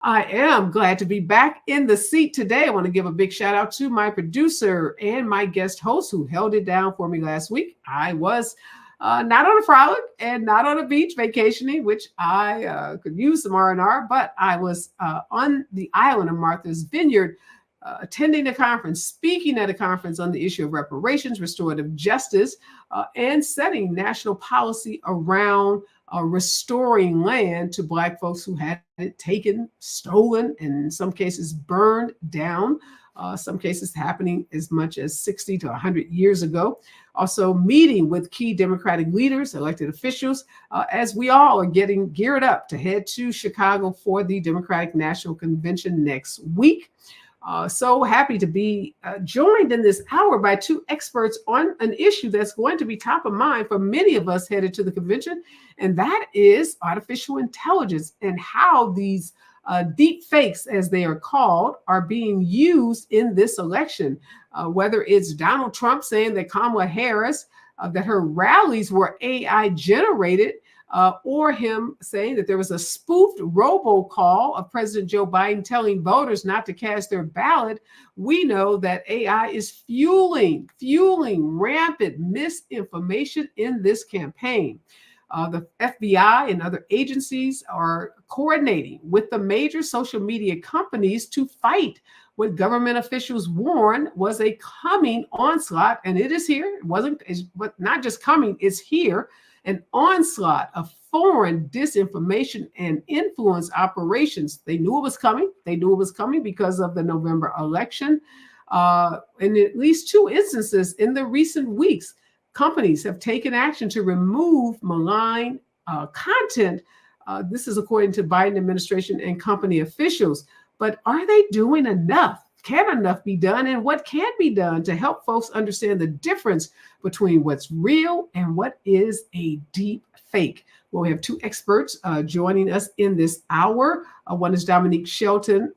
I am glad to be back in the seat today. I want to give a big shout out to my producer and my guest host who held it down for me last week. I was not on a frolic and not on a beach vacationing, which I could use some R&R, but I was on the island of Martha's Vineyard attending a conference, speaking at a conference on the issue of reparations, restorative justice, and setting national policy around restoring land to Black folks who had it taken, stolen, and in some cases burned down. Some cases happening as much as 60 to 100 years ago. Also meeting with key Democratic leaders, elected officials, as we all are getting geared up to head to Chicago for the Democratic National Convention next week. So happy to be joined in this hour by two experts on an issue that's going to be top of mind for many of us headed to the convention, and that is artificial intelligence and how these deep fakes, as they are called, are being used in this election. Whether it's Donald Trump saying that Kamala Harris, that her rallies were AI generated, or him saying that there was a spoofed robocall of President Joe Biden telling voters not to cast their ballot, we know that AI is fueling rampant misinformation in this campaign. The FBI and other agencies are coordinating with the major social media companies to fight what government officials warned was a coming onslaught, and it is here. It's not just coming, it's here. An onslaught of foreign disinformation and influence operations. They knew it was coming. They knew it was coming because of the November election. In at least two instances in the recent weeks, companies have taken action to remove malign content. This is according to Biden administration and company officials. But are they doing enough? Can enough be done? And what can be done to help folks understand the difference between what's real and what is a deep fake? Well, we have two experts joining us in this hour. One is Dominique Shelton.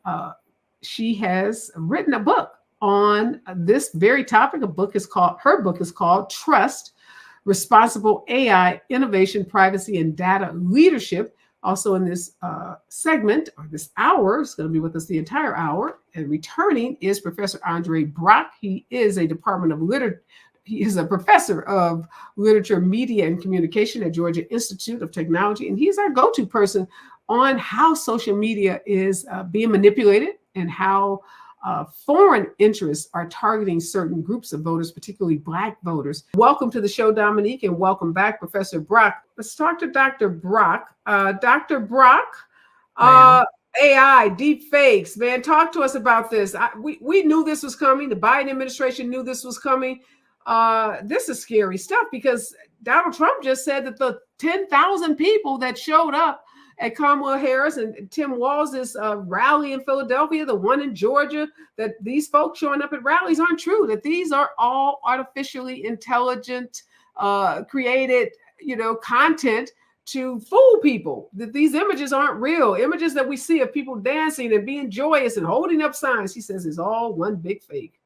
She has written a book on this very topic. Her book is called Trust, Responsible AI, Innovation, Privacy, and Data Leadership. Also in this segment, or this hour, is going to be with us the entire hour, and returning is Professor Andre Brock. He is a professor of literature, media, and communication at Georgia Institute of Technology, and he's our go-to person on how social media is being manipulated and how foreign interests are targeting certain groups of voters, particularly Black voters. Welcome to the show, Dominique, and welcome back, Professor Brock. Let's talk to Dr. Brock. Dr. Brock, AI, deep fakes, man, talk to us about this. We knew this was coming. The Biden administration knew this was coming. This is scary stuff because Donald Trump just said that the 10,000 people that showed up at Kamala Harris and Tim Walz's rally in Philadelphia, the one in Georgia, that these folks showing up at rallies aren't true, that these are all artificially intelligent, created, content to fool people, that these images aren't real. Images that we see of people dancing and being joyous and holding up signs, he says, is all one big fake.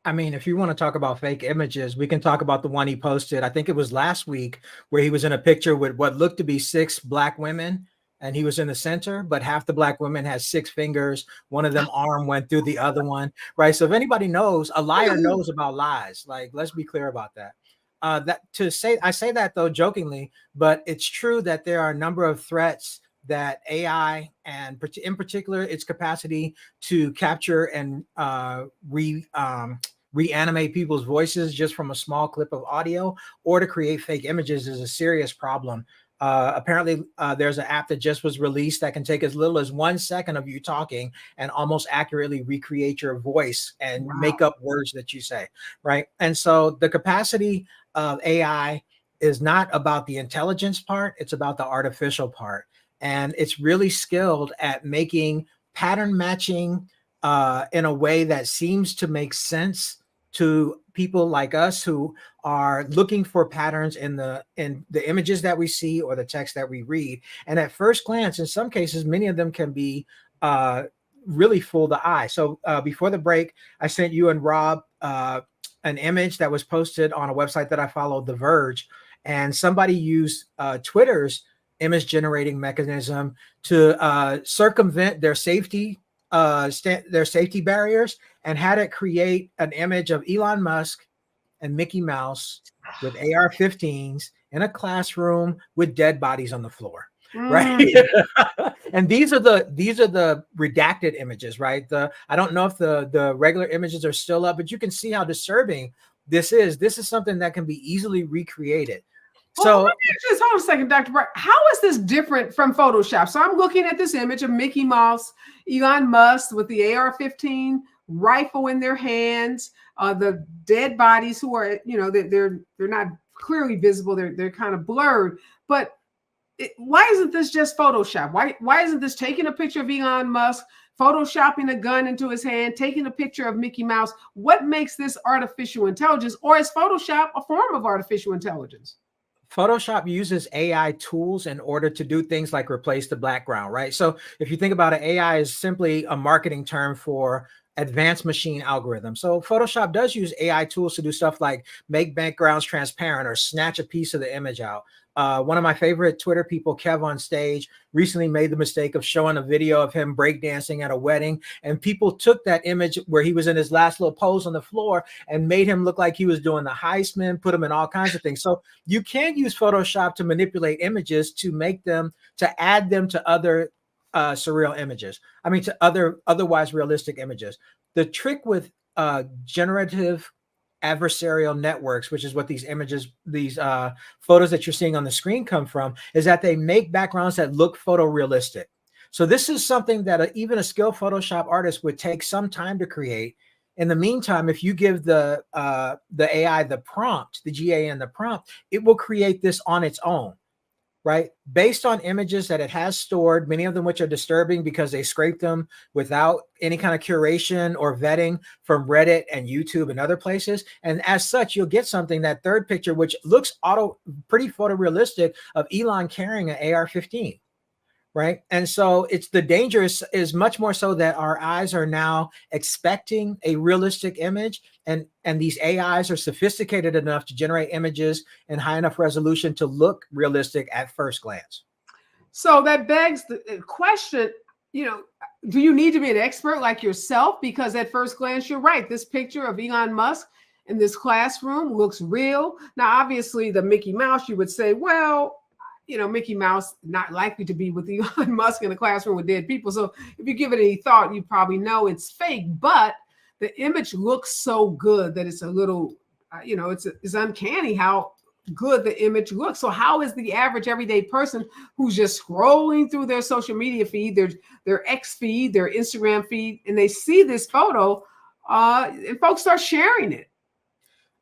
I mean, if you want to talk about fake images, we can talk about the one he posted. I think it was last week where he was in a picture with what looked to be 6 Black women. And he was in the center, but half the Black women had 6 fingers. One of them arm went through the other one, right? So if anybody knows, a liar knows about lies. Like, let's be clear about that. I say that though jokingly, but it's true that there are a number of threats that AI, and in particular its capacity to capture and reanimate people's voices just from a small clip of audio, or to create fake images, is a serious problem. Apparently, there's an app that just was released that can take as little as 1 second of you talking and almost accurately recreate your voice and make up words that you say, right? And so the capacity of AI is not about the intelligence part, it's about the artificial part. And it's really skilled at making pattern matching in a way that seems to make sense to people like us who are looking for patterns in the images that we see or the text that we read. And at first glance, in some cases, many of them can be really fool the eye. So before the break, I sent you and Rob an image that was posted on a website that I follow, The Verge, and somebody used Twitter's image generating mechanism to circumvent their safety barriers, and had it create an image of Elon Musk and Mickey Mouse with AR-15s in a classroom with dead bodies on the floor. Right. And these are the redacted images, right? I don't know if the regular images are still up, but you can see how disturbing this is. This is something that can be easily recreated. Well, let me just hold a second, Dr. Bright. How is this different from Photoshop? So I'm looking at this image of Mickey Mouse, Elon Musk with the AR-15 rifle in their hands, the dead bodies who are, they're not clearly visible. They're kind of blurred. But why isn't this just Photoshop? Why isn't this taking a picture of Elon Musk, photoshopping a gun into his hand, taking a picture of Mickey Mouse? What makes this artificial intelligence, or is Photoshop a form of artificial intelligence? Photoshop uses AI tools in order to do things like replace the background, right? So if you think about it, AI is simply a marketing term for advanced machine algorithms. So Photoshop does use AI tools to do stuff like make backgrounds transparent or snatch a piece of the image out. One of my favorite Twitter people, Kev on Stage, recently made the mistake of showing a video of him breakdancing at a wedding, and people took that image where he was in his last little pose on the floor and made him look like he was doing the Heisman, put him in all kinds of things. So you can use Photoshop to manipulate images to make them, to add them to other surreal images. I mean, to otherwise realistic images. The trick with generative adversarial networks, which is what these images, these photos that you're seeing on the screen come from, is that they make backgrounds that look photorealistic. So this is something that even a skilled Photoshop artist would take some time to create. In the meantime, if you give the AI the prompt, the GAN the prompt, it will create this on its own, right? Based on images that it has stored, many of them which are disturbing because they scraped them without any kind of curation or vetting from Reddit and YouTube and other places. And as such, you'll get something, that third picture, which looks pretty photorealistic, of Elon carrying an AR-15. Right. And so it's the danger is much more so that our eyes are now expecting a realistic image, and these AIs are sophisticated enough to generate images in high enough resolution to look realistic at first glance. So that begs the question, do you need to be an expert like yourself? Because at first glance, you're right. This picture of Elon Musk in this classroom looks real. Now, obviously, the Mickey Mouse, you would say, well, Mickey Mouse not likely to be with Elon Musk in a classroom with dead people. So if you give it any thought, you probably know it's fake. But the image looks so good that it's a little, it's uncanny how good the image looks. So how is the average everyday person who's just scrolling through their social media feed, their X feed, their Instagram feed, and they see this photo, and folks start sharing it?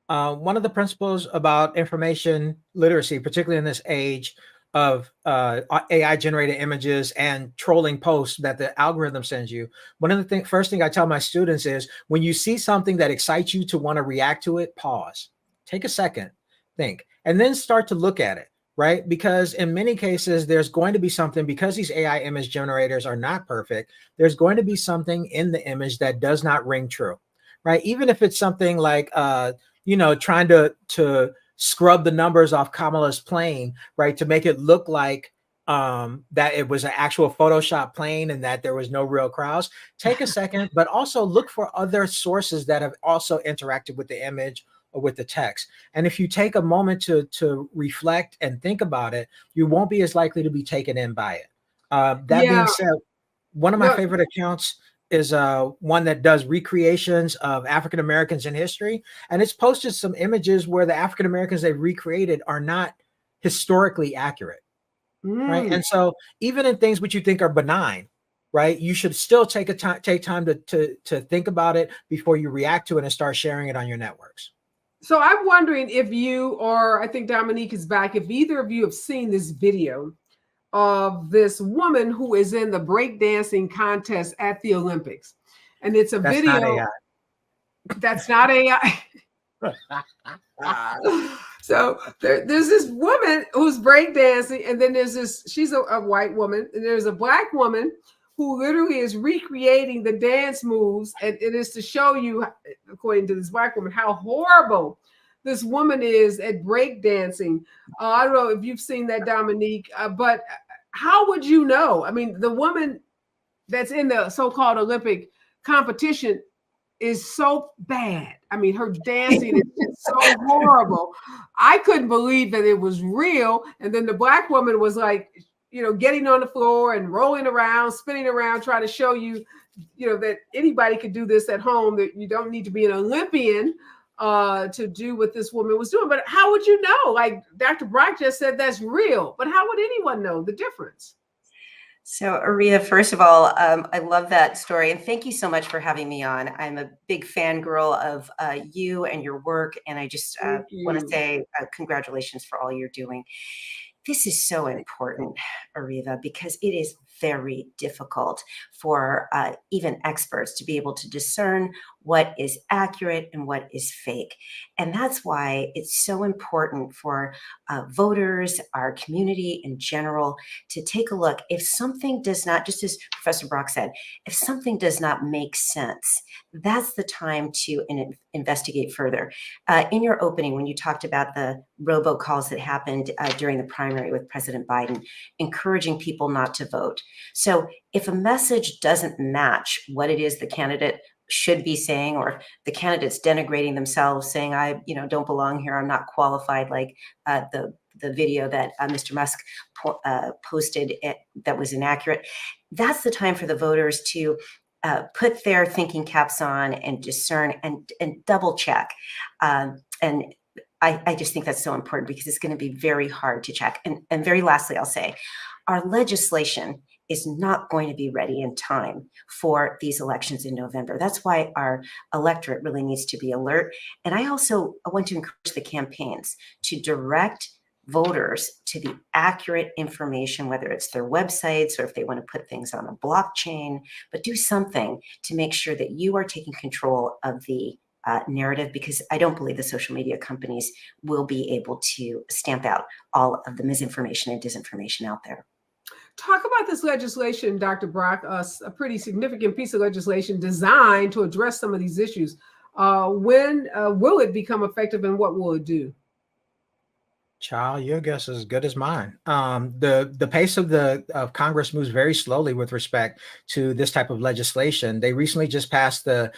One of the principles about information literacy, particularly in this age of AI generated images and trolling posts that the algorithm sends you, one of the first thing I tell my students is, when you see something that excites you to want to react to it, pause, take a second, think, and then start to look at it, right? Because in many cases, there's going to be something, because these AI image generators are not perfect, there's going to be something in the image that does not ring true, right? Even if it's something like, trying to scrub the numbers off Kamala's plane, right, to make it look like that it was an actual Photoshop plane and that there was no real crowds. Take a second, but also look for other sources that have also interacted with the image or with the text. And if you take a moment to reflect and think about it, you won't be as likely to be taken in by it. Being said, one of my favorite accounts is one that does recreations of African Americans in history, and it's posted some images where the African Americans they've recreated are not historically accurate, right? And so even in things which you think are benign, right, you should still take time to think about it before you react to it and start sharing it on your networks. So I'm wondering if you, or I think Dominique is back, if either of you have seen this video of this woman who is in the breakdancing contest at the Olympics. And it's a video. Not AI. That's not AI. So there's this woman who's breakdancing, and then there's she's a white woman, and there's a black woman who literally is recreating the dance moves. And it is to show you, according to this black woman, how horrible this woman is at breakdancing. I don't know if you've seen that, Dominique, but how would you know? I mean, the woman that's in the so-called Olympic competition is so bad. I mean, her dancing is just so horrible. I couldn't believe that it was real. And then the Black woman was like, getting on the floor and rolling around, spinning around, trying to show you, that anybody could do this at home, that you don't need to be an Olympian to do what this woman was doing. But how would you know? Like Dr. Brock just said, that's real. But how would anyone know the difference? So, Areva, first of all, I love that story. And thank you so much for having me on. I'm a big fangirl of you and your work. And I just want to say congratulations for all you're doing. This is so important, Areva, because it is very difficult for even experts to be able to discern what is accurate and what is fake. And that's why it's so important for voters, our community in general, to take a look. If something does not, just as Professor Brock said, if something does not make sense, that's the time to investigate further. In your opening, when you talked about the robocalls that happened during the primary with President Biden, encouraging people not to vote. So if a message doesn't match what it is the candidate should be saying, or the candidates denigrating themselves, saying, I don't belong here, I'm not qualified, like the video that Mr. Musk posted that was inaccurate, that's the time for the voters to put their thinking caps on and discern and double check. And I just think that's so important, because it's going to be very hard to check. And very lastly, I'll say, our legislation is not going to be ready in time for these elections in November. That's why our electorate really needs to be alert. And I want to encourage the campaigns to direct voters to the accurate information, whether it's their websites or if they want to put things on a blockchain, but do something to make sure that you are taking control of the narrative, because I don't believe the social media companies will be able to stamp out all of the misinformation and disinformation out there. Talk about this legislation, Dr. Brock, a pretty significant piece of legislation designed to address some of these issues. When will it become effective, and what will it do? Child, your guess is as good as mine. The pace of Congress moves very slowly with respect to this type of legislation. They recently just passed the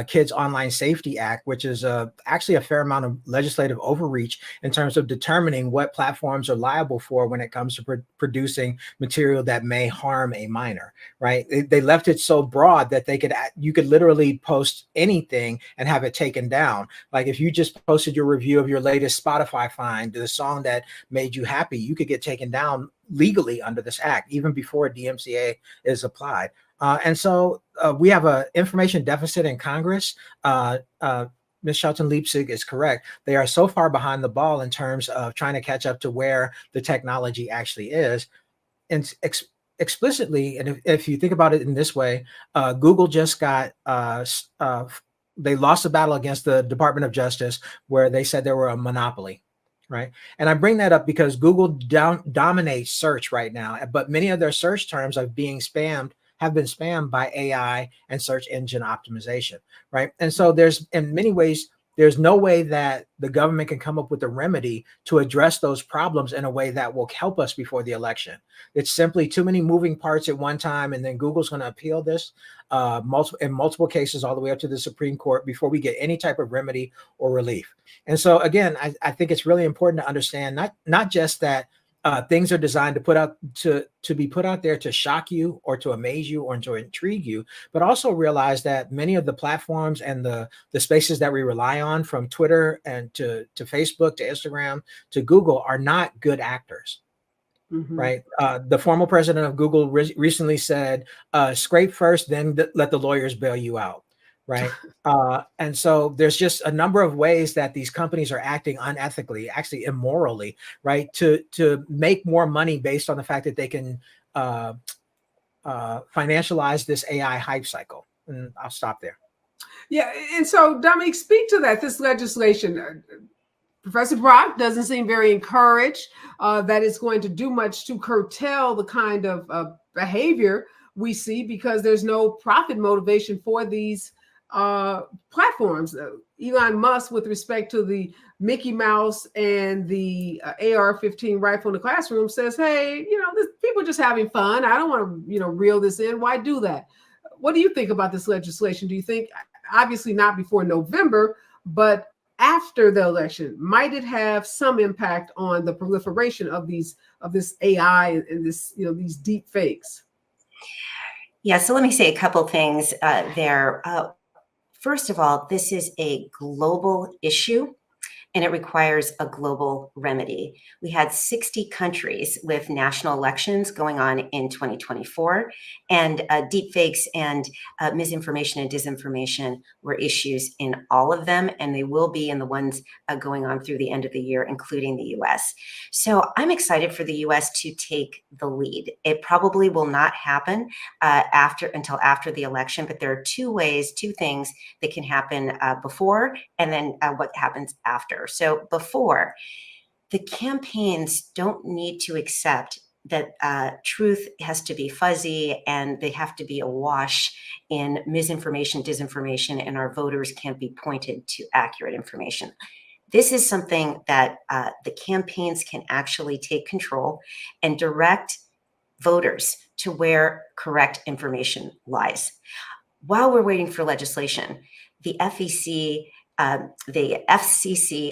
Kids Online Safety Act, which is actually a fair amount of legislative overreach in terms of determining what platforms are liable for when it comes to producing material that may harm a minor. Right? They left it so broad that you could literally post anything and have it taken down. Like if you just posted your review of your latest Spotify find, the song that made you happy, you could get taken down legally under this act, even before DMCA is applied. And so we have an information deficit in Congress. Ms. Shelton Leipzig is correct. They are so far behind the ball in terms of trying to catch up to where the technology actually is. And explicitly, and if you think about it in this way, Google just got they lost a battle against the Department of Justice where they said they were a monopoly. Right. And I bring that up because Google dominates search right now, but many of their search terms have been spammed by AI and search engine optimization. Right. And so in many ways, there's no way that the government can come up with a remedy to address those problems in a way that will help us before the election. It's simply too many moving parts at one time. And then Google's going to appeal this in multiple cases all the way up to the Supreme Court before we get any type of remedy or relief. And so, again, I think it's really important to understand not just that things are designed to be put out there to shock you or to amaze you or to intrigue you, but also realize that many of the platforms and the spaces that we rely on, from Twitter and to Facebook to Instagram to Google, are not good actors. Mm-hmm. Right. The former president of Google recently said, scrape first, then let the lawyers bail you out. Right. And so there's just a number of ways that these companies are acting unethically, actually immorally, right, to make more money based on the fact that they can financialize this AI hype cycle. And I'll stop there. Yeah. And so, Dominique, speak to that. This legislation, Professor Brock doesn't seem very encouraged that it's going to do much to curtail the kind of behavior we see, because there's no profit motivation for these platforms. Elon Musk, with respect to the Mickey Mouse and the AR-15 rifle in the classroom, says, hey, people are just having fun. I don't want to, reel this in. Why do that? What do you think about this legislation? Do you think, obviously not before November, but after the election, might it have some impact on the proliferation of this AI and this, these deep fakes? Yeah, so let me say a couple things there. First of all, this is a global issue, and it requires a global remedy. We had 60 countries with national elections going on in 2024, and deepfakes and misinformation and disinformation were issues in all of them, and they will be in the ones going on through the end of the year, including the US. So I'm excited for the US to take the lead. It probably will not happen until after the election, but there are two things that can happen before, and then what happens after. So before, the campaigns don't need to accept that truth has to be fuzzy and they have to be awash in misinformation, disinformation, and our voters can't be pointed to accurate information. This is something that the campaigns can actually take control and direct voters to where correct information lies. While we're waiting for legislation, the FCC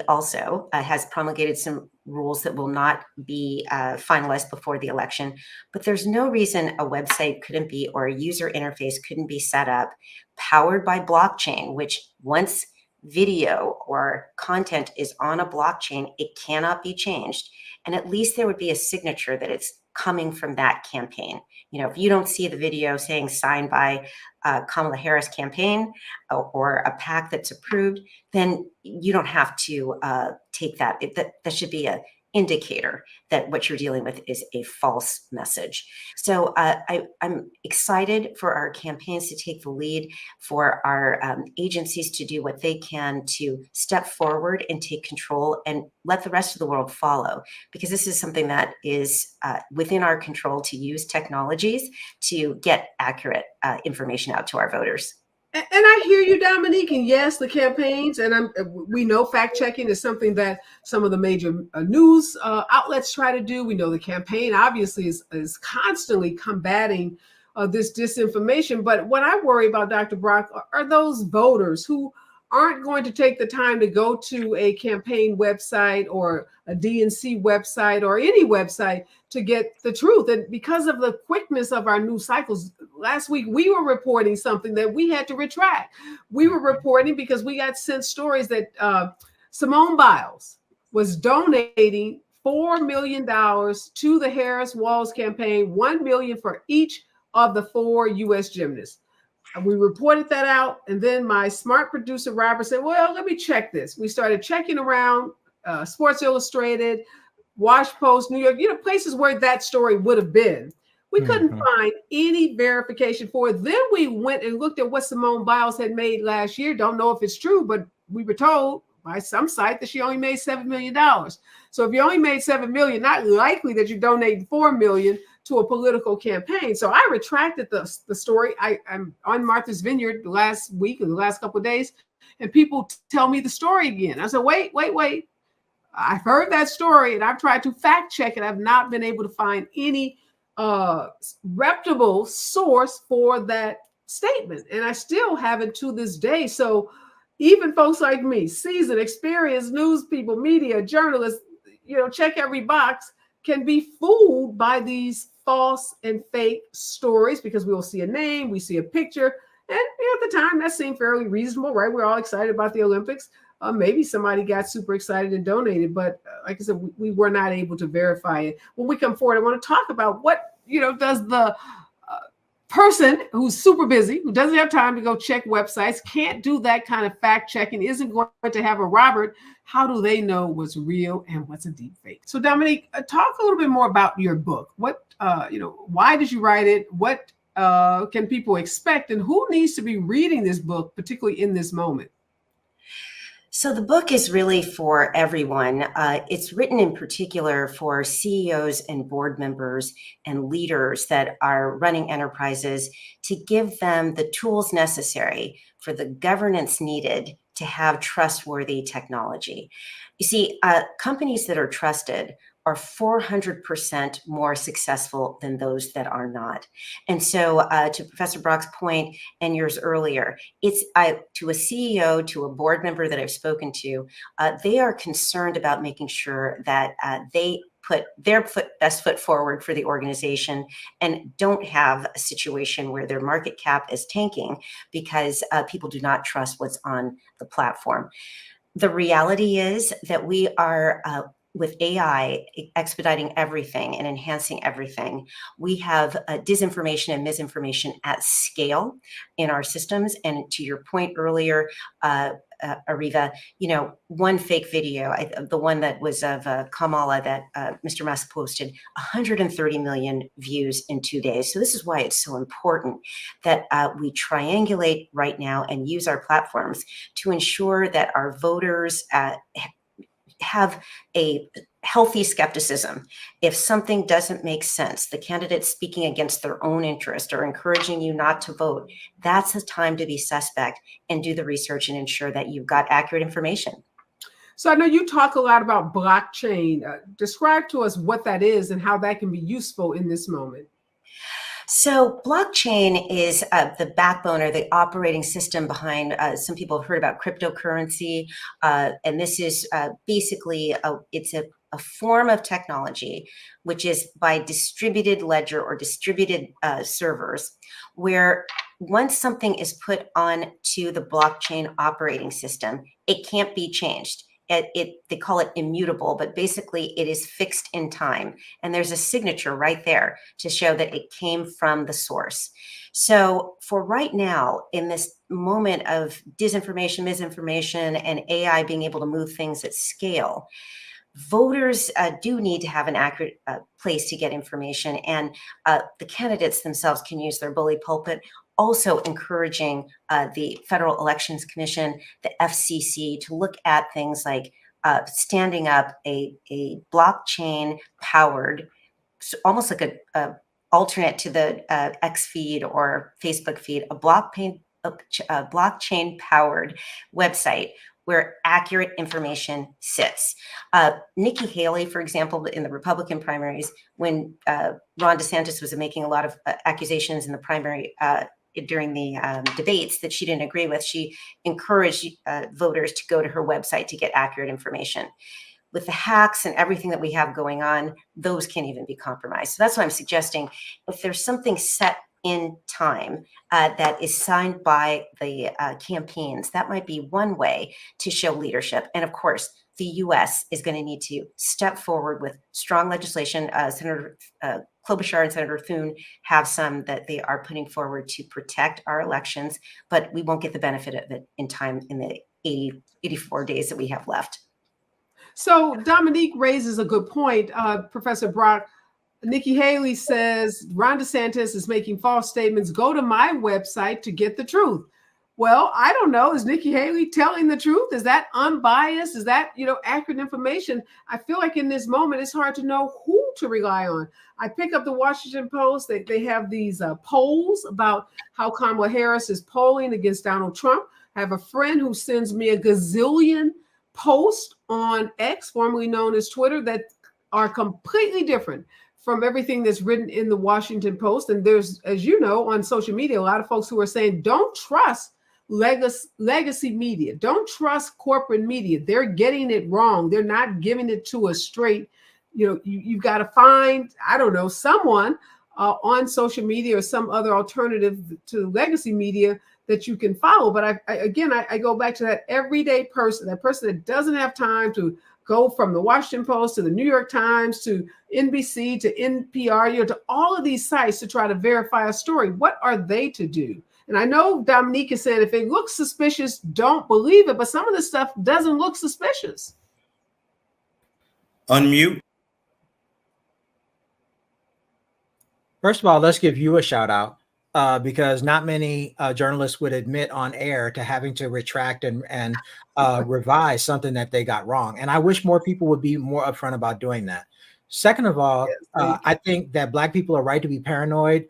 also has promulgated some rules that will not be finalized before the election, but there's no reason a website couldn't be, or a user interface couldn't be set up powered by blockchain, which once video or content is on a blockchain, it cannot be changed. And at least there would be a signature that it's coming from that campaign. If you don't see the video saying signed by Kamala Harris campaign or a PAC that's approved, then you don't have to take that. That should be an indicator that what you're dealing with is a false message. So I'm excited for our campaigns to take the lead, for our agencies to do what they can to step forward and take control and let the rest of the world follow, because this is something that is within our control to use technologies to get accurate information out to our voters. And I hear you, Dominique. And yes, the campaigns, and we know fact checking is something that some of the major news outlets try to do. We know the campaign obviously is constantly combating this disinformation. But what I worry about, Dr. Brock, are those voters who aren't going to take the time to go to a campaign website or a DNC website or any website to get the truth. And because of the quickness of our news cycles, last week we were reporting something that we had to retract. We were reporting because we got sent stories that Simone Biles was donating $4 million to the Harris Walls campaign, $1 million for each of the 4 U.S. gymnasts. We reported that out, and then my smart producer, Robert, said, well, let me check this. We started checking around Sports Illustrated, Wash Post, New York, places where that story would have been. We couldn't find any verification for it. Then we went and looked at what Simone Biles had made last year. Don't know if it's true, but we were told by some site that she only made $7 million. So if you only made $7 million, not likely that you're donating $4 million to a political campaign. So I retracted the story. I'm on Martha's Vineyard the last week or the last couple of days, and people tell me the story again. I said, wait. I've heard that story, and I've tried to fact check it. I've not been able to find any reputable source for that statement, and I still haven't to this day. So even folks like me, seasoned, experienced news people, media, journalists, check every box, can be fooled by these false and fake stories because we'll see a name, we see a picture, and at the time that seemed fairly reasonable, right? We're all excited about the Olympics. Maybe somebody got super excited and donated, but like I said, we were not able to verify it. When we come forward, I want to talk about what does the person who's super busy, who doesn't have time to go check websites, can't do that kind of fact checking, isn't going to have a Robert. How do they know what's real and what's a deep fake? So Dominique, talk a little bit more about your book. What, why did you write it? What can people expect? And who needs to be reading this book, particularly in this moment? So the book is really for everyone. It's written in particular for CEOs and board members and leaders that are running enterprises to give them the tools necessary for the governance needed to have trustworthy technology. You see, companies that are trusted are 400% more successful than those that are not. And so, to Professor Brock's point and yours earlier, it's to a CEO, to a board member that I've spoken to, they are concerned about making sure that they put their best foot forward for the organization and don't have a situation where their market cap is tanking because people do not trust what's on the platform. The reality is that we are with AI expediting everything and enhancing everything, we have disinformation and misinformation at scale in our systems. And to your point earlier, Areva, one fake video, the one that was of Kamala that Mr. Musk posted, 130 million views in 2 days. So this is why it's so important that we triangulate right now and use our platforms to ensure that our voters have a healthy skepticism. If something doesn't make sense, the candidates speaking against their own interest or encouraging you not to vote, that's the time to be suspect and do the research and ensure that you've got accurate information. So I know you talk a lot about blockchain. Describe to us what that is and how that can be useful in this moment. So blockchain is the backbone or the operating system behind, some people have heard about cryptocurrency. And this is basically, it's a form of technology, which is by distributed ledger or distributed servers, where once something is put on to the blockchain operating system, it can't be changed. They call it immutable, but basically it is fixed in time. And there's a signature right there to show that it came from the source. So for right now, in this moment of disinformation, misinformation, and AI being able to move things at scale, voters do need to have an accurate place to get information. And the candidates themselves can use their bully pulpit, also encouraging the Federal Elections Commission, the FCC, to look at things like standing up a blockchain powered, almost like a alternate to the X feed or Facebook feed, a blockchain powered website where accurate information sits. Nikki Haley, for example, in the Republican primaries, when Ron DeSantis was making a lot of accusations in the primary during the debates that she didn't agree with, she encouraged voters to go to her website to get accurate information. With the hacks and everything that we have going on, those can't even be compromised. So that's why I'm suggesting if there's something set in time that is signed by the campaigns, that might be one way to show leadership. And of course, the U.S. is going to need to step forward with strong legislation. Senator Klobuchar and Senator Thune have some that they are putting forward to protect our elections, but we won't get the benefit of it in time in the 84 days that we have left. So Dominique raises a good point, Professor Brock. Nikki Haley says Ron DeSantis is making false statements. Go to my website to get the truth. Well, I don't know. Is Nikki Haley telling the truth? Is that unbiased? Is that, accurate information? I feel like in this moment, it's hard to know who to rely on. I pick up the Washington Post. They have these polls about how Kamala Harris is polling against Donald Trump. I have a friend who sends me a gazillion posts on X, formerly known as Twitter, that are completely different from everything that's written in the Washington Post. And there's, as you know, on social media, a lot of folks who are saying, don't trust legacy media. Don't trust corporate media. They're getting it wrong. They're not giving it to us straight. You've got to find, I don't know, someone on social media or some other alternative to legacy media that you can follow. But I go back to that everyday person, that person that doesn't have time to go from the Washington Post to the New York Times to NBC to NPR, to all of these sites to try to verify a story. What are they to do? And I know Dominique is saying if it looks suspicious, don't believe it. But some of this stuff doesn't look suspicious. Unmute. First of all, let's give you a shout out. because not many journalists would admit on air to having to retract and revise something that they got wrong. And I wish more people would be more upfront about doing that. Second of all, I think that Black people are right to be paranoid.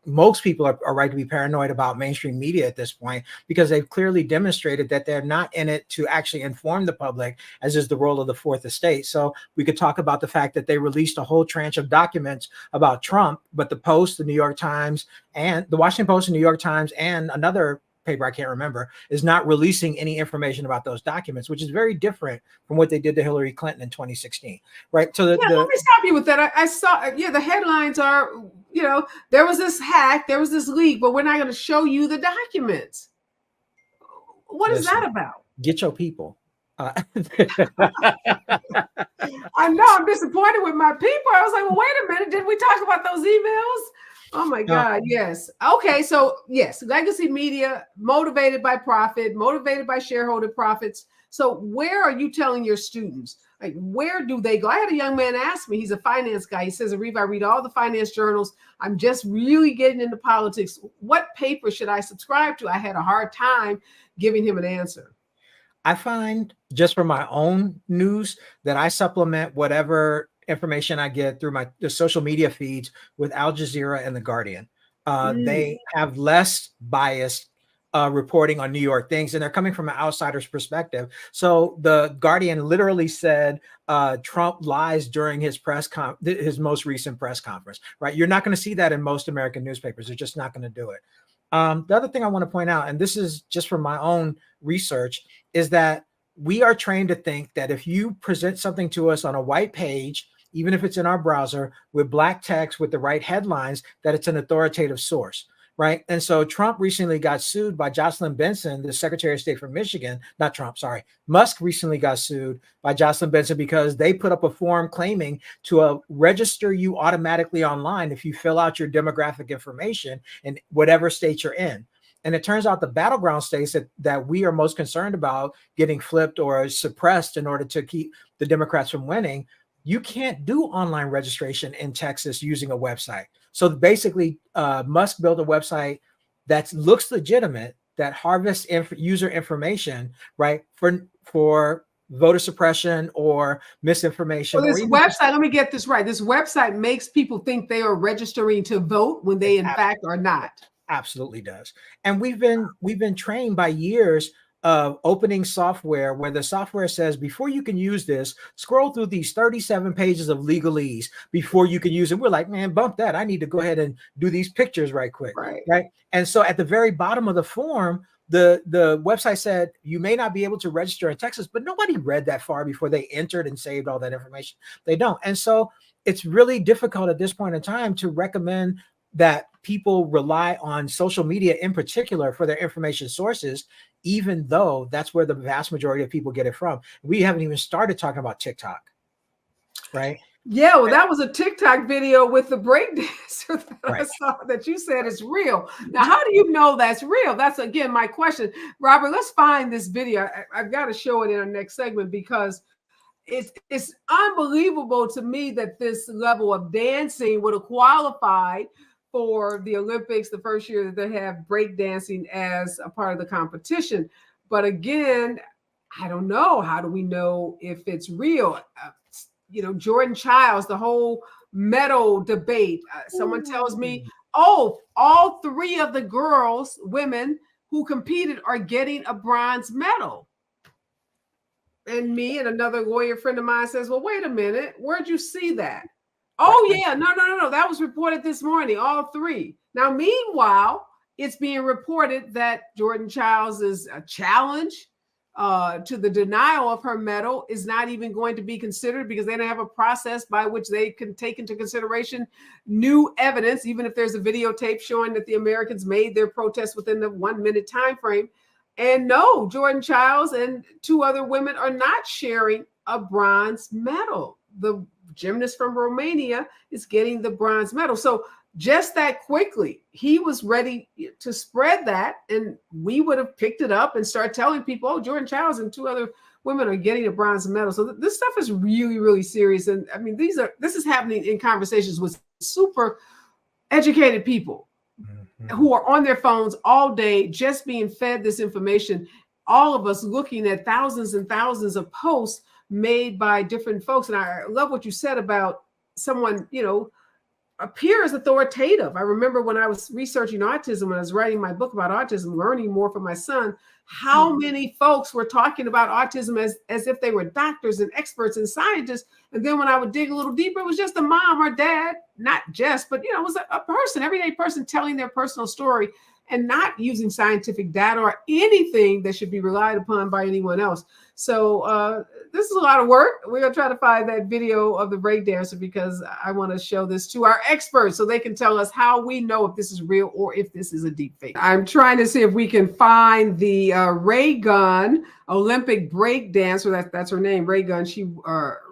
Most people are right to be paranoid about mainstream media at this point, because they've clearly demonstrated that they're not in it to actually inform the public, as is the role of the Fourth Estate. So we could talk about the fact that they released a whole tranche of documents about Trump, but the Post, the New York Times, and the Washington Post and New York Times, and another paper I can't remember, is not releasing any information about those documents, which is very different from what they did to Hillary Clinton in 2016, right? So let me stop you with that. I saw, the headlines are, there was this hack, there was this leak, but we're not going to show you the documents. What is that about? Get your people. I know, I'm disappointed with my people. I was like, well, wait a minute, did we talk about those emails? Oh my God, yes. Okay, so yes, legacy media, motivated by profit, motivated by shareholder profits. So where are you telling your students? Like, where do they go? I had a young man ask me, he's a finance guy. He says, Areva, I read all the finance journals. I'm just really getting into politics. What paper should I subscribe to? I had a hard time giving him an answer. I find, just from my own news, that I supplement whatever information I get through the social media feeds with Al Jazeera and The Guardian. They have less biased reporting on New York things, and they're coming from an outsider's perspective. So The Guardian literally said Trump lies during his his most recent press conference, right? You're not going to see that in most American newspapers. They're just not going to do it. The other thing I want to point out, and this is just from my own research, is that we are trained to think that if you present something to us on a white page, even if it's in our browser, with Black text, with the right headlines, that it's an authoritative source, right? And so Trump recently got sued by Jocelyn Benson, the Secretary of State from Michigan. Not Trump, sorry. Musk recently got sued by Jocelyn Benson because they put up a form claiming to register you automatically online if you fill out your demographic information in whatever state you're in. And it turns out the battleground states that we are most concerned about getting flipped or suppressed in order to keep the Democrats from winning, you can't do online registration in Texas using a website. So basically, Musk built a website that looks legitimate, that harvests user information, right, for voter suppression or misinformation. So this website, let me get this right. This website makes people think they are registering to vote when they in fact are not. Absolutely does. And we've been trained by years of opening software where the software says, before you can use this, scroll through these 37 pages of legalese before you can use it. We're like, man, bump that. I need to go ahead and do these pictures right quick. Right. And so at the very bottom of the form, the website said, you may not be able to register in Texas, but nobody read that far before they entered and saved all that information. They don't. And so it's really difficult at this point in time to recommend that people rely on social media in particular for their information sources, even though that's where the vast majority of people get it from. We haven't even started talking about TikTok, right? Yeah, well, that was a TikTok video with the breakdancer that I saw that you said is real. Now, how do you know that's real? That's, again, my question. Robert, let's find this video. I've got to show it in our next segment because it's unbelievable to me that this level of dancing would have qualified for the Olympics, the first year that they have breakdancing as a part of the competition. But again, I don't know. How do we know if it's real? Jordan Childs, the whole medal debate. Someone tells me, oh, all three of the women who competed are getting a bronze medal. And me and another lawyer friend of mine says, well, wait a minute. Where'd you see that? Oh, yeah. No. That was reported this morning, all three. Now, meanwhile, it's being reported that Jordan Childs' challenge to the denial of her medal is not even going to be considered because they don't have a process by which they can take into consideration new evidence, even if there's a videotape showing that the Americans made their protest within the 1 minute time frame. And no, Jordan Childs and two other women are not sharing a bronze medal. The gymnast from Romania is getting the bronze medal. So just that quickly, he was ready to spread that, and we would have picked it up and start telling people, oh, Jordan Childs and two other women are getting a bronze medal. So this stuff is really, really serious. And I mean, this is happening in conversations with super educated people. who are on their phones all day, just being fed this information. All of us looking at thousands and thousands of posts made by different folks. And I love what you said about someone, appears authoritative. I remember when I was researching autism, when I was writing my book about autism, learning more from my son, how many folks were talking about autism as if they were doctors and experts and scientists. And then when I would dig a little deeper, it was just a mom or dad, not just, but it was a person, everyday person telling their personal story and not using scientific data or anything that should be relied upon by anyone else. So this is a lot of work. We're going to try to find that video of the breakdancer because I want to show this to our experts so they can tell us how we know if this is real or if this is a deep fake. I'm trying to see if we can find the Ray Gun Olympic breakdancer. That's her name, Ray Gun.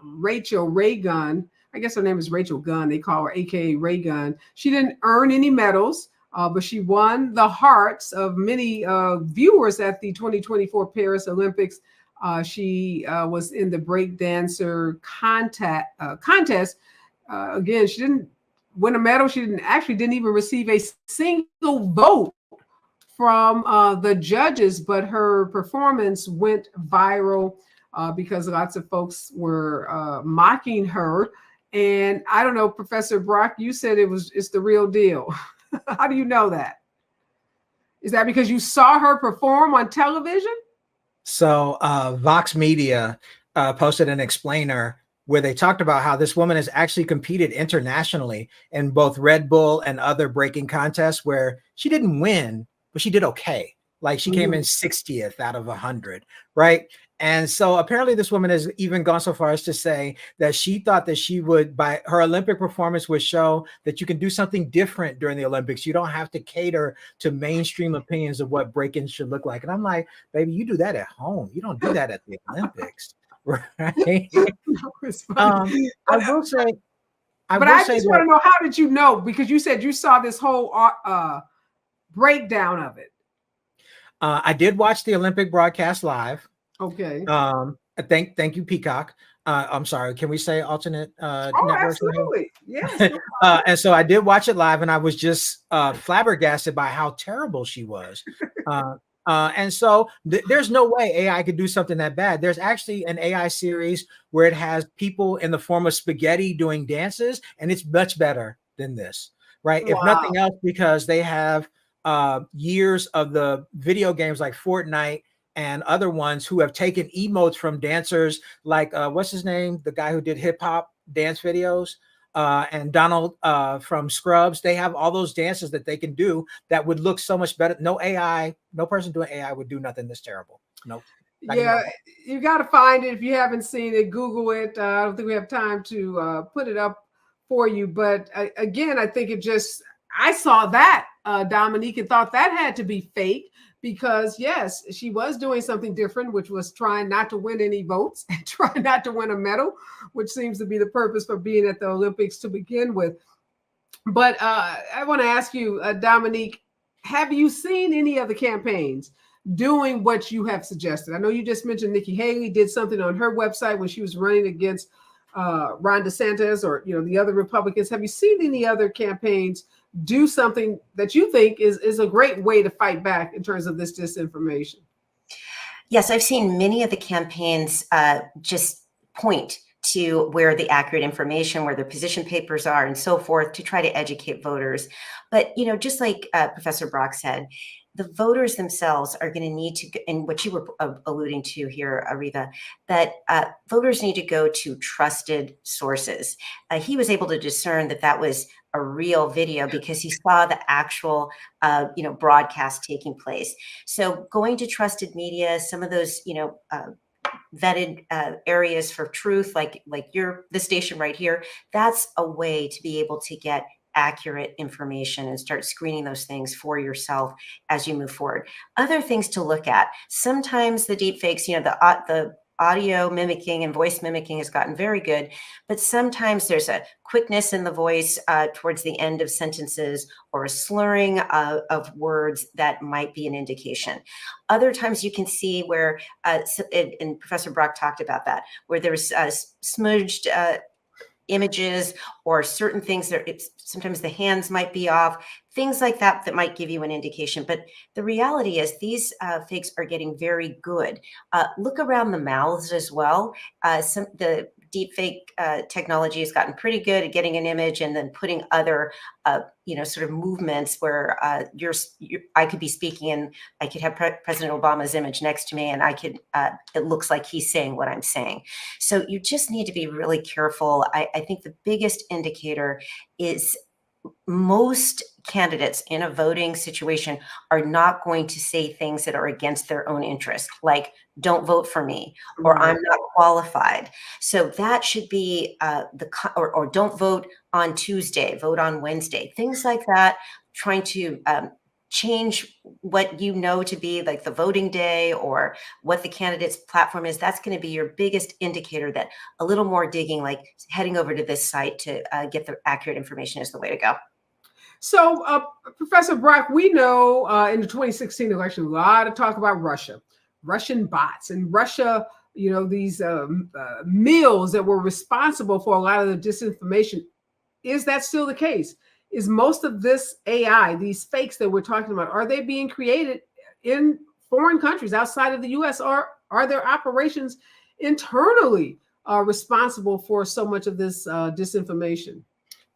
Rachel Ray Gun. I guess her name is Rachel Gunn. They call her AKA Ray Gun. She didn't earn any medals. But she won the hearts of many viewers at the 2024 Paris Olympics. She was in the breakdancer contest. Again, she didn't win a medal. She didn't even receive a single vote from the judges, but her performance went viral because lots of folks were mocking her. And I don't know, Professor Brock, you said it's the real deal. How do you know that? Is that because you saw her perform on television? So Vox Media posted an explainer where they talked about how this woman has actually competed internationally in both Red Bull and other breaking contests where she didn't win, but she did okay. Like she came in 60th out of 100, right? And so apparently this woman has even gone so far as to say that she thought that she would, by her Olympic performance, would show that you can do something different during the Olympics. You don't have to cater to mainstream opinions of what breaking should look like. And I'm like, baby, you do that at home. You don't do that at the Olympics, right? I will say, I just want to know, how did you know? Because you said you saw this whole breakdown of it. I did watch the Olympic broadcast live. Okay. Thank you, Peacock. I'm sorry. Can we say alternate networks? Absolutely. Yes. And so I did watch it live, and I was just flabbergasted by how terrible she was. And so there's no way AI could do something that bad. There's actually an AI series where it has people in the form of spaghetti doing dances, and it's much better than this, right? Wow. If nothing else, because they have years of the video games like Fortnite and other ones who have taken emotes from dancers like what's his name, the guy who did hip hop dance videos, and Donald from Scrubs. They have all those dances that they can do that would look so much better. No AI, no person doing AI would do nothing this terrible. Nope. Yeah, you got to find it. If you haven't seen it, Google it. I don't think we have time to put it up for you. But again, I think I saw that, Dominique, and thought that had to be fake. Because yes, she was doing something different, which was trying not to win any votes and trying not to win a medal, which seems to be the purpose for being at the Olympics to begin with. But I want to ask you, Dominique, have you seen any of the campaigns doing what you have suggested? I know you just mentioned Nikki Haley did something on her website when she was running against Ron DeSantis or the other Republicans. Have you seen any other campaigns do something that you think is a great way to fight back in terms of this disinformation? Yes, I've seen many of the campaigns just point to where the accurate information, where their position papers are and so forth to try to educate voters. But, just like Professor Brock said, the voters themselves are going to need to, and what you were alluding to here, Areva, that voters need to go to trusted sources. He was able to discern that was a real video because he saw the actual, broadcast taking place. So going to trusted media, some of those, vetted areas for truth, like the station right here, that's a way to be able to get accurate information and start screening those things for yourself as you move forward. Other things to look at. Sometimes the deep fakes, the audio mimicking and voice mimicking has gotten very good, but sometimes there's a quickness in the voice towards the end of sentences or a slurring of words that might be an indication. Other times you can see where, and Professor Brock talked about that, where there's smudged images or certain things that sometimes the hands might be off, things like that that might give you an indication. But the reality is these fakes are getting very good. Look around the mouths as well. The deep fake technology has gotten pretty good at getting an image and then putting other sort of movements where I could be speaking and I could have President Obama's image next to me, and it looks like he's saying what I'm saying. So you just need to be really careful. I think the biggest indicator is most candidates in a voting situation are not going to say things that are against their own interest, like "don't vote for me" or "I'm not qualified." So that should be or "don't vote on Tuesday, vote on Wednesday." Things like that, trying to change what you know to be like the voting day or what the candidate's platform is. That's going to be your biggest indicator that a little more digging, like heading over to this site to get the accurate information, is the way to go. So, Professor Brock, we know in the 2016 election, a lot of talk about Russia, Russian bots, and Russia, these mills that were responsible for a lot of the disinformation. Is that still the case? Is most of this AI, these fakes that we're talking about, are they being created in foreign countries outside of the US, or are there operations internally responsible for so much of this disinformation?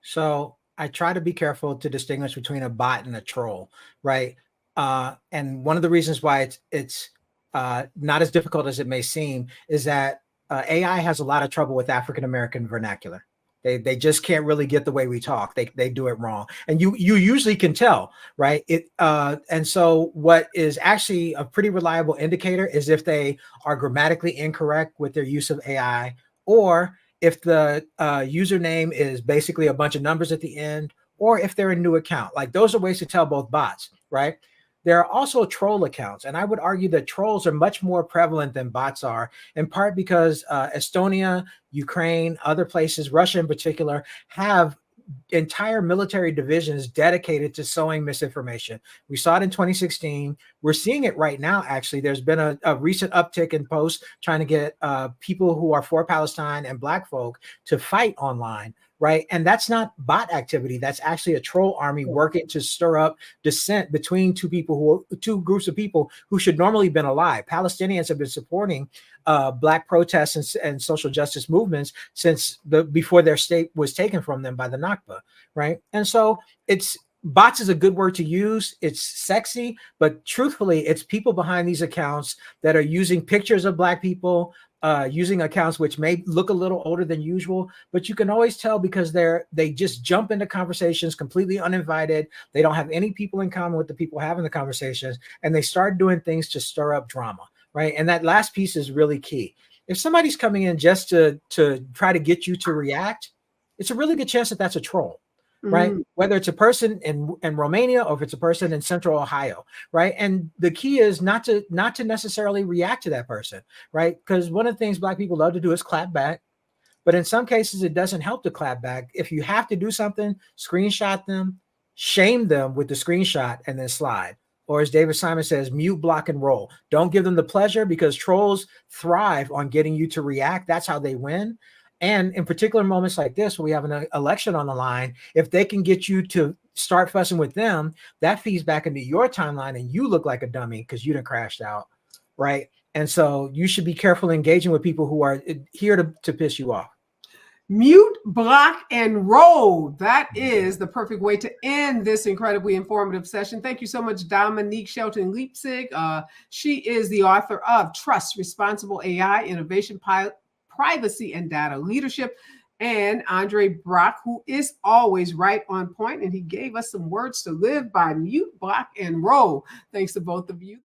So I try to be careful to distinguish between a bot and a troll, right? And one of the reasons why it's not as difficult as it may seem is that AI has a lot of trouble with African American vernacular. They just can't really get the way we talk. They do it wrong, and you usually can tell, right? And so what is actually a pretty reliable indicator is if they are grammatically incorrect with their use of AI, or if the username is basically a bunch of numbers at the end, or if they're a new account. Like, those are ways to tell both bots, right? There are also troll accounts, and I would argue that trolls are much more prevalent than bots are, in part because Estonia, Ukraine, other places, Russia in particular, have entire military divisions dedicated to sowing misinformation. We saw it in 2016. We're seeing it right now, actually. There's been a recent uptick in posts trying to get people who are for Palestine and Black folk to fight online, right? And that's not bot activity. That's actually a troll army working to stir up dissent between two groups of people who should normally have been alive. Palestinians have been supporting Black protests and social justice movements since before their state was taken from them by the Nakba, right? And so bots is a good word to use. It's sexy, but truthfully, it's people behind these accounts that are using pictures of Black people, using accounts which may look a little older than usual, but you can always tell because they just jump into conversations completely uninvited. They don't have any people in common with the people having the conversations, and they start doing things to stir up drama, right? And that last piece is really key. If somebody's coming in just to try to get you to react, it's a really good chance that that's a troll, right? Whether it's a person in Romania or if it's a person in Central Ohio, right? And the key is not to necessarily react to that person, right? Because one of the things Black people love to do is clap back. But in some cases, it doesn't help to clap back. If you have to do something, screenshot them, shame them with the screenshot, and then slide. Or as David Simon says, mute, block, and roll. Don't give them the pleasure, because trolls thrive on getting you to react. That's how they win. And in particular moments like this, where we have an election on the line, if they can get you to start fussing with them, that feeds back into your timeline and you look like a dummy because you done crashed out, right? And so you should be careful engaging with people who are here to piss you off. Mute, block, and roll. That is the perfect way to end this incredibly informative session. Thank you so much, Dominique Shelton Leipzig. She is the author of Trust, Responsible AI, Innovation, Privacy, and Data Leadership. And Andre Brock, who is always right on point, and he gave us some words to live by: mute, block, and roll. Thanks to both of you.